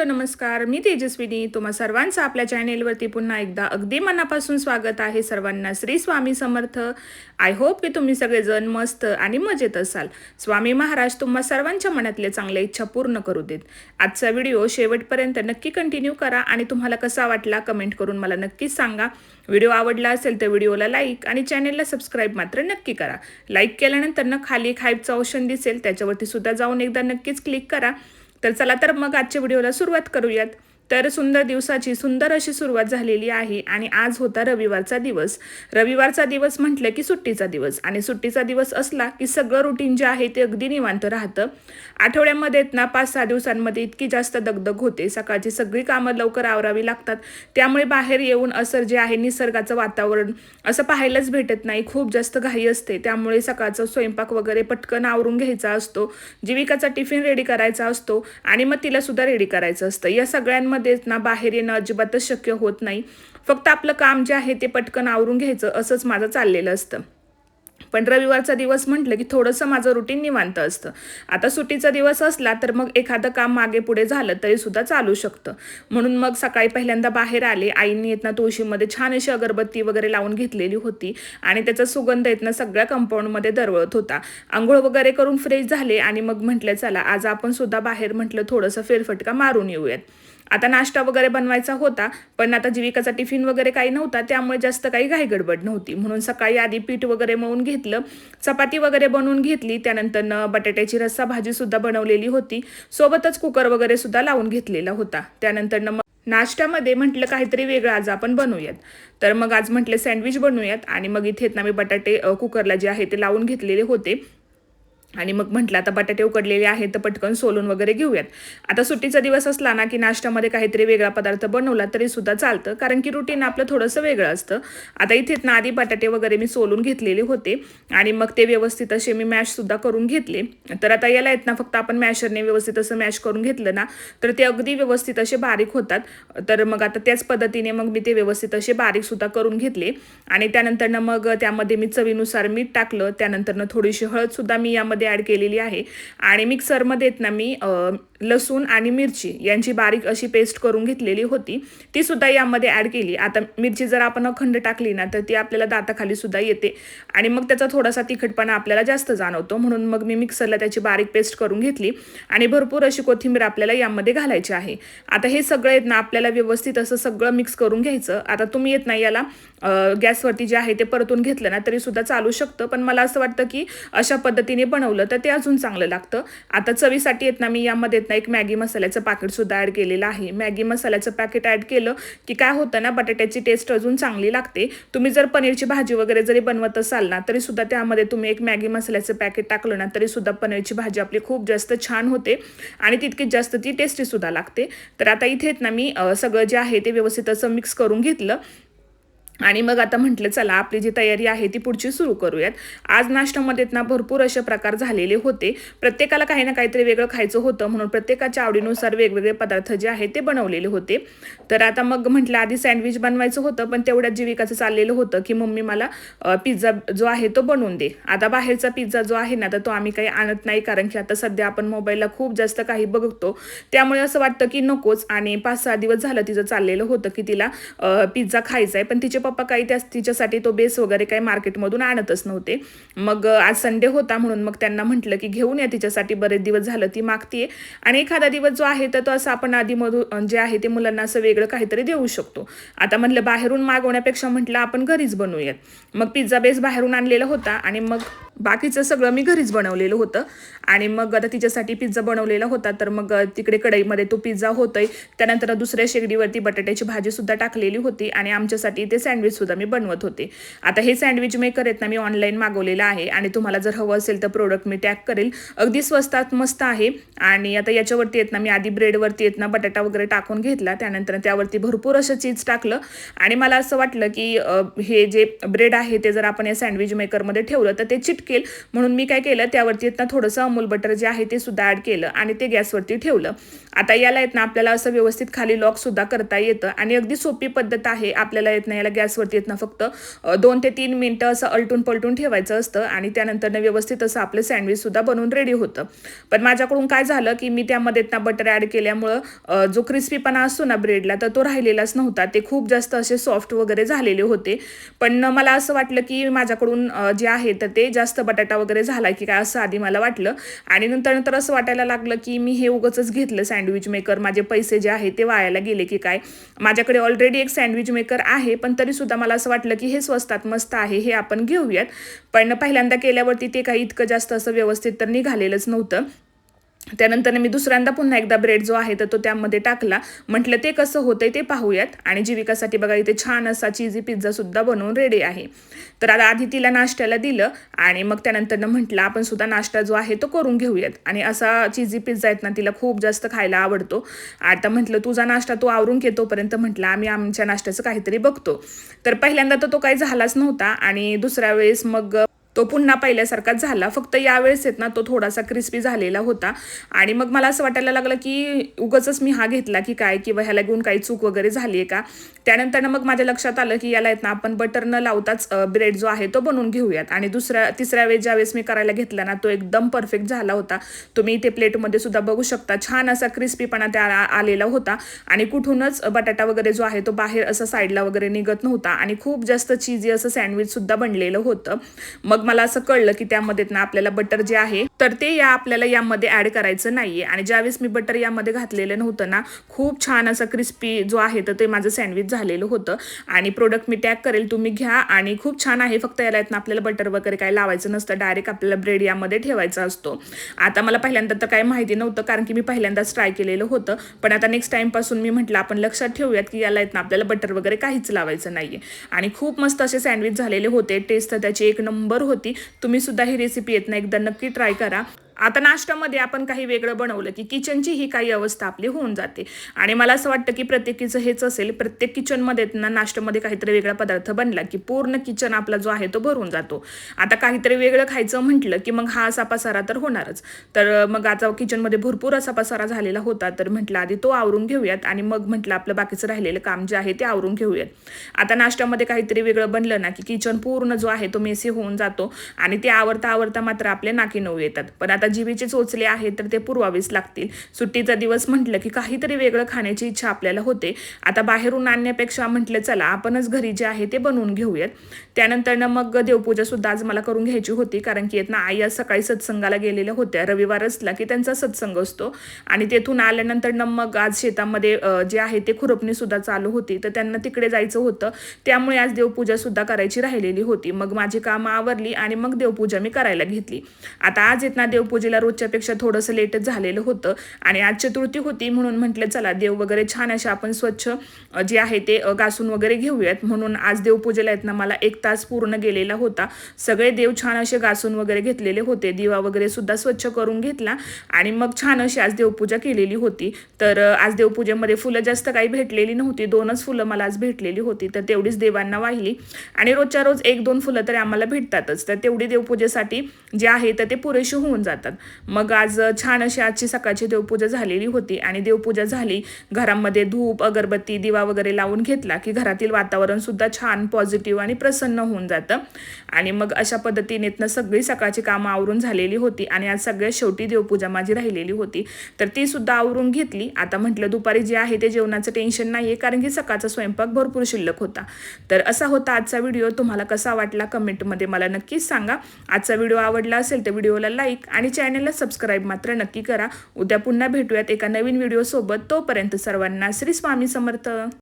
Hello नमस्कार, मी तेजस्विनी. तुम्हा सर्वांचं आपल्या चॅनेलवरती पुन्हा एकदा अगदी मनापासून स्वागत आहे. सर्वांना श्री स्वामी समर्थ. आय होप की तुम्ही सगळेजण मस्त आणि मजेत असाल. स्वामी महाराज तुम्हा सर्वांच्या मनातले चांगल्या इच्छा पूर्ण करू देत. आजचा व्हिडिओ शेवटपर्यंत नक्की कंटिन्यू करा आणि तुम्हाला कसा वाटला कमेंट करून मला नक्कीच सांगा. व्हिडिओ आवडला असेल तर व्हिडिओला लाईक आणि चॅनेलला सबस्क्राईब मात्र नक्की करा. लाईक केल्यानंतर खाली एक हाईपचं ऑप्शन दिसेल, त्याच्यावरती सुद्धा जाऊन एकदा नक्कीच क्लिक करा. तर चला तर मग आजच्या व्हिडिओला सुरुवात करूयात. तर सुंदर दिवसाची सुंदर अशी सुरुवात झालेली आहे आणि आज होता रविवारचा दिवस. रविवारचा दिवस म्हटलं की सुट्टीचा दिवस आणि सुट्टीचा दिवस असला की सगळं रुटीन जे आहे ते अगदी निवांत राहतं. आठवड्यामध्ये ना 5-6 दिवसांमध्ये इतकी जास्त दगदग होते. सकाळची सगळी कामं लवकर आवरावी लागतात. त्यामुळे बाहेर येऊन असं जे आहे निसर्गाचं वातावरण असं पाहायलाच भेटत नाही. खूप जास्त घाई असते. त्यामुळे सकाळचा स्वयंपाक वगैरे पटकन आवरून घ्यायचा असतो. जीविकाचा टिफिन रेडी करायचा असतो आणि मग तिला सुद्धा रेडी करायचं असतं. या सगळ्यांमध्ये बाहेर येणं अजिबातच शक्य होत नाही. फक्त आपलं काम जे आहे ते पटकन आवरून घ्यायचं असंच माझं चाललेलं असतं. पण रविवारचा दिवस म्हटलं की थोडंसं माझं रुटीन निवांत असतं. आता सुट्टीचा दिवस असला तर मग एखादं काम मागे पुढे झालं तरी सुद्धा चालू शकतं. म्हणून मग सकाळी पहिल्यांदा बाहेर आले. आईंनी तुळशीमध्ये छान अशी अगरबत्ती वगैरे लावून घेतलेली होती आणि त्याचा सुगंध सगळ्या कंपाऊंडमध्ये दरवळत होता. आंघोळ वगैरे करून फ्रेश झाले आणि मग म्हटलं चला आज आपण सुद्धा बाहेर म्हटलं थोडंसं फेरफटका मारून येऊयात. आता नाश्ता वगैरे बनवायचा होता, पण आता जीविकाचा टिफिन वगैरे काही नव्हता, त्यामुळे जास्त काही घाई गडबड नव्हती. म्हणून सकाळी आधी पीठ वगैरे मळून घेतलं, चपाती वगैरे बनवून घेतली. त्यानंतर बटाट्याची रस्सा भाजी सुद्धा बनवलेली होती. सोबतच कुकर वगैरे सुद्धा लावून घेतलेला होता. त्यानंतर मग नाश्त्यामध्ये म्हटलं काहीतरी वेगळं आज आपण बनवूयात. तर मग आज म्हटलं सँडविच बनवूयात आणि मग इथे मी बटाटे कुकरला जे आहे ते लावून घेतलेले होते. आणि मग म्हटलं आता बटाटे उकडलेले आहेत तर पटकन सोलून वगैरे घेऊयात. आता सुट्टीचा दिवस असला ना की नाश्त्यामध्ये काहीतरी वेगळा पदार्थ बनवला तरी सुद्धा चालतं, कारण की रुटीन आपलं थोडंसं वेगळं असतं. आता इथे आधी बटाटे वगैरे मी सोलून घेतलेले होते आणि मग ते व्यवस्थित असे मी मॅशसुद्धा करून घेतले. तर आता याला फक्त आपण मॅशरने व्यवस्थित असं मॅश करून घेतलं ना तर ते अगदी व्यवस्थित असे बारीक होतात. तर मग आता त्याच पद्धतीने मग मी ते व्यवस्थित असे बारीकसुद्धा करून घेतले आणि त्यानंतर मग त्यामध्ये मी चवीनुसार मीठ टाकलं. त्यानंतर थोडीशी हळदसुद्धा मी यामध्ये ॲड केलेली आहे आणि मिक्सरमध्ये मी लसूण आणि मिरची यांची बारीक अशी पेस्ट करून घेतलेली होती, ती सुद्धा यामध्ये ॲड केली. आता मिरची जर आपण अखंड टाकली ना तर ती आपल्याला दाताखाली सुद्धा येते आणि मग त्याचा थोडासा तिखटपणा आपल्याला जास्त जाणवतो. म्हणून मग मी मिक्सरला त्याची बारीक पेस्ट करून घेतली आणि भरपूर अशी कोथिंबीर आपल्याला यामध्ये घालायची आहे. आता हे सगळं आपल्याला व्यवस्थित असं सगळं मिक्स करून घ्यायचं. आता तुम्ही याला गॅसवरती जे आहे ते परतून घेतलं ना तरी सुद्धा चालू शकतं, पण मला असं वाटतं की अशा पद्धतीने बनवलं तर ते अजून चांगलं लागतं. आता चवीसाठी मी यामध्ये एक मॅगी मसाल्याचं पॅकेट सुद्धा ॲड केलेलं आहे. मॅगी मसाल्याचं पॅकेट ॲड केलं की काय होतं ना, बटाट्याची टेस्ट अजून चांगली लागते. तुम्ही जर पनीरची भाजी वगैरे जरी बनवत असाल ना तरी सुद्धा त्यामध्ये तुम्ही एक मॅगी मसाल्याचं पॅकेट टाकलं ना तरी सुद्धा पनीरची भाजी आपली खूप जास्त छान होते आणि तितकीच जास्त ती टेस्टी सुद्धा लागते. तर आता इथे मी सगळं जे आहे ते व्यवस्थित असं मिक्स करून घेतलं आणि मग आता म्हटलं चला आपली जी तयारी आहे ती पुढची सुरू करूयात. आज नाश्त्यामध्ये भरपूर असे प्रकार झालेले होते. प्रत्येकाला काही ना काहीतरी वेगळं खायचं होतं, म्हणून प्रत्येकाच्या आवडीनुसार वेगवेगळे पदार्थ जे आहेत ते बनवलेले होते. तर आता मग म्हटलं आधी सँडविच बनवायचं होतं, पण तेवढ्यात जीविकाचं चाललेलं होतं की मम्मी मला पिझ्झा जो आहे तो बनवून दे. आता बाहेरचा पिझ्झा जो आहे ना तर तो आम्ही काही आणत नाही, कारण की आता सध्या आपण मोबाईलला खूप जास्त काही बघतो, त्यामुळे असं वाटतं की नकोच. आणि 5-6 दिवस झालं तिचं चाललेलं होतं की तिला पिझ्झा खायचा आहे, पण तिचे पप्पा काही तिच्यासाठी तो बेस वगैरे काही मार्केटमधून आणतच नव्हते. मग आज संडे होता म्हणून मग त्यांना म्हटलं की घेऊन या तिच्यासाठी, बरेच दिवस झालं ती मागतीये आणि एखादा दिवस जो आहे तर तो असं आपण आधीमधून जे आहे ते मुलांना असं वेगळं काहीतरी देऊ शकतो. आता म्हटलं बाहेरून मागवण्यापेक्षा म्हटलं आपण घरीच बनवूयात. मग पिझ्झा बेस बाहेरून आणलेला होता आणि मग बाकीचं सगळं मी घरीच बनवलेलं होतं आणि मग आता तिच्यासाठी पिझ्झा बनवलेला होता. तर मग तिकडे कढईमध्ये तो पिझ्झा होतोय. त्यानंतर दुसऱ्या शेगडीवरती बटाट्याची भाजी सुद्धा टाकलेली होती आणि आमच्यासाठी ते सँडविच सुद्धा मी बनवत होते. आता हे सँडविच मेकर मी ऑनलाईन मागवलेलं आहे आणि तुम्हाला जर हवं असेल तर प्रोडक्ट मी टॅग करेल. अगदी स्वस्तात मस्त आहे. आणि आता याच्यावरती मी आधी ब्रेडवरती बटाटा वगैरे टाकून घेतला. त्यानंतर त्यावरती भरपूर असं चीज टाकलं आणि मला असं वाटलं की हे जे ब्रेड आहे ते जर आपण या सँडविच मेकरमध्ये ठेवलं तर ते चिटकेल म्हणून मी काय केलं, त्यावरती ना थोडंसं अमूल बटर जे आहे ते सुद्धा ॲड केलं आणि ते गॅसवरती ठेवलं. आता याला ना आपल्याला असं व्यवस्थित खाली लॉक सुद्धा करता येतं आणि अगदी सोपी पद्धत आहे. आपल्याला ना याला गॅसवरती ना फक्त 2 ते 3 मिनिटं असं अलटून पलटून ठेवायचं असतं आणि त्यानंतर व्यवस्थित असं आपलं सँडविच सुद्धा बनवून रेडी होतं. पण माझ्याकडून काय झालं की मी त्यामध्ये ना बटर ॲड केल्यामुळं जो क्रिस्पीपणा असतो ना ब्रेडला, तर तो राहिलेलाच नव्हता. ते खूप जास्त असे सॉफ्ट वगैरे झालेले होते. पण मला असं वाटलं की माझ्याकडून जे आहे तर ते जास्त बटाटा वगैरे झाला की काय, असं आधी मला वाटलं. आणि नंतर असं वाटायला लागलं की मी हे उगाचच घेतलं सँडविच मेकर, माझे पैसे जे आहे ते वायाला गेले की काय. माझ्याकडे ऑलरेडी एक सँडविच मेकर आहे, पण तरीसुद्धा मला असं वाटलं की हे स्वस्तात मस्त आहे, हे आपण घेऊयात. पण पहिल्यांदा केल्यावरती ते काही इतकं जास्त असं व्यवस्थित तर निघालेलंच नव्हतं. त्यानंतर मी दुसऱ्यांदा पुन्हा एकदा ब्रेड जो आहे तर तो त्यामध्ये टाकला. म्हटलं ते कसं होतंय ते पाहूयात. आणि जीविकासाठी बघा इथे छान असा चीजी पिझ्झा सुद्धा बनवून रेडी आहे. तर आता आधी तिला नाश्त्याला दिलं आणि मग त्यानंतर म्हटलं आपण सुद्धा नाश्ता जो आहे तो करून घेऊयात. आणि असा चीजी पिझ्झा आहेत ना तिला खूप जास्त खायला आवडतो. आता म्हटलं तुझा नाश्ता तू आवरून घे, तोपर्यंत म्हटलं आम्ही आमच्या नाश्त्याचं काहीतरी बघतो. तर पहिल्यांदा तर तो काही झालाच नव्हता आणि दुसऱ्या वेळेस मग तो पुन्हा पहिल्यासारखाच झाला. फक्त यावेळेस ना तो थोडासा क्रिस्पी झालेला होता. आणि मग मला असं वाटायला लागलं की उगाचच मी हा घेतला की काय, किंवा ह्याला घेऊन काही चूक वगैरे झाली आहे का. त्यानंतर मग माझ्या लक्षात आलं की याला ना आपण बटर न लावताच ब्रेड जो आहे तो बनवून घेऊयात. आणि तिसऱ्या वेळेस ज्यावेळेस मी करायला घेतला ना, तो एकदम परफेक्ट झाला होता. तुम्ही इथे प्लेटमध्ये सुद्धा बघू शकता, छान असा क्रिस्पीपणा त्या आलेला होता. आणि कुठूनच बटाटा वगैरे जो आहे तो बाहेर असं साईडला वगैरे निघत नव्हता. आणि खूप जास्त चीजी असं सँडविच सुद्धा बनलेलं होतं. मग मला असं कळलं की त्यामध्ये ना आपल्याला बटर जे आहे तर ते आपल्याला यामध्ये ऍड करायचं नाहीये. आणि ज्यावेळेस मी बटर यामध्ये घातलेलं नव्हतं ना, खूप छान असा क्रिस्पी जो आहे तर ते माझं सँडविच झालेलं होतं. आणि प्रोडक्ट मी टॅग करेल, तुम्ही घ्या. आणि खूप छान आहे. फक्त याला ना आपल्याला बटर वगैरे काय लावायचं नसतं, डायरेक्ट आपल्याला ब्रेड यामध्ये ठेवायचा असतो. आता मला पहिल्यांदा तर काही माहिती नव्हतं, कारण की मी पहिल्यांदाच ट्राय केलेलं होतं. पण आता नेक्स्ट टाइमपासून मी म्हटलं आपण लक्षात ठेवूयात की याला ना आपल्याला बटर वगैरे काहीच लावायचं नाहीये. आणि खूप मस्त असे सँडविच झालेले होते. टेस्ट तर त्याची एक नंबर होती. तुम्ही सुद्धा ही रेसिपी ना एकदा नक्की ट्राय करा. आता नाश्त्यामध्ये आपण काही वेगळं बनवलं की किचनची ही काही अवस्था आपली होऊन जाते. आणि मला असं वाटतं की प्रत्येकीचं हेच असेल, प्रत्येक किचनमध्ये ना नाश्त्यामध्ये काहीतरी वेगळा पदार्थ बनला की पूर्ण किचन आपला जो आहे तो भरून जातो. आता काहीतरी वेगळं खायचं म्हटलं की मग हा असा पसारा तर होणारच. तर मग आता किचनमध्ये भरपूर असा पसारा झालेला होता. तर म्हटलं आधी तो आवरून घेऊयात आणि मग म्हटलं आपलं बाकीचं राहिलेलं काम जे आहे ते आवरून घेऊयात. आता नाश्त्यामध्ये काहीतरी वेगळं बनलं ना की किचन पूर्ण जो आहे तो मेसी होऊन जातो आणि ते आवरता मात्र आपले नाकी नऊ येतात. पण आता जिभेचे चोचले आहेत तर ते पुरवावेच लागतील. सुट्टीचा दिवस म्हटलं की काहीतरी वेगळं खाण्याची इच्छा आपल्याला होते. आता बाहेरून आणण्यापेक्षा म्हटलं चला आपणच घरी जे आहे ते बनवून घेऊयात. त्यानंतर मग देवपूजा सुद्धा आज मला करून घ्यायची होती, कारण की आई आज सकाळी सत्संगाला गेलेल्या होत्या. रविवार असला की त्यांचा सत्संग असतो. आणि तेथून आल्यानंतर मग आज शेतामध्ये जे आहे ते खुरपणी सुद्धा चालू होती, तर त्यांना तिकडे जायचं होतं. त्यामुळे आज देवपूजा सुद्धा करायची राहिलेली होती. मग माझी कामं आवरली आणि मग देवपूजा मी करायला घेतली. आता आज ना देवपूजेला रोजच्यापेक्षा थोडंसं लेटच झालेलं होतं. आणि आज चतुर्थी होती म्हणून म्हटलं चला देव वगैरे छान असे आपण स्वच्छ जे आहे ते घासून वगैरे घेऊयात. म्हणून आज देवपूजेला ना मला 1 तास पूर्ण गेलेला होता. सगळे देव छान असे घासून वगैरे घेतलेले होते. दिवा वगैरे सुद्धा स्वच्छ करून घेतला आणि मग छान अशी आज देवपूजा केलेली होती. तर आज देवपूजेमध्ये फुलं जास्त काही भेटलेली नव्हती. 2च फुलं मला आज भेटलेली होती, तर तेवढीच देवांना वाहिली. आणि रोजच्या रोज 1-2 फुलं तरी आम्हाला भेटतातच, तर तेवढी देवपूजेसाठी जे आहे तर ते पुरेशी होऊन जातात. मग आज छान अशी आजची सकाळची देवपूजा झालेली होती. आणि देवपूजा झाली, घरामध्ये धूप अगरबत्ती दिवा वगैरे लावून घेतला की घरातील वातावरण सुद्धा छान पॉझिटिव्ह आणि प्रसन्न होऊन जातं. आणि मग अशा पद्धतीने सगळी सकाळची कामं आवरून झालेली होती. आणि आज सगळ्यात शेवटी देवपूजा माझी राहिलेली होती, तर ती सुद्धा आवरून घेतली. आता म्हटलं दुपारी जे आहे ते जेवणाचं टेन्शन नाही आहे, कारण की सकाळचा स्वयंपाक भरपूर शिल्लक होता. तर असा होता आजचा व्हिडिओ. तुम्हाला कसा वाटला कमेंटमध्ये मला नक्कीच सांगा. आजचा व्हिडिओ आवडला असेल तर व्हिडिओला लाईक आणि चॅनलला सबस्क्राईब मात्र नक्की करा. उद्या पुन्हा भेटूयात एका नवीन व्हिडिओ सोबत. तोपर्यंत सर्वांना श्री स्वामी समर्थ.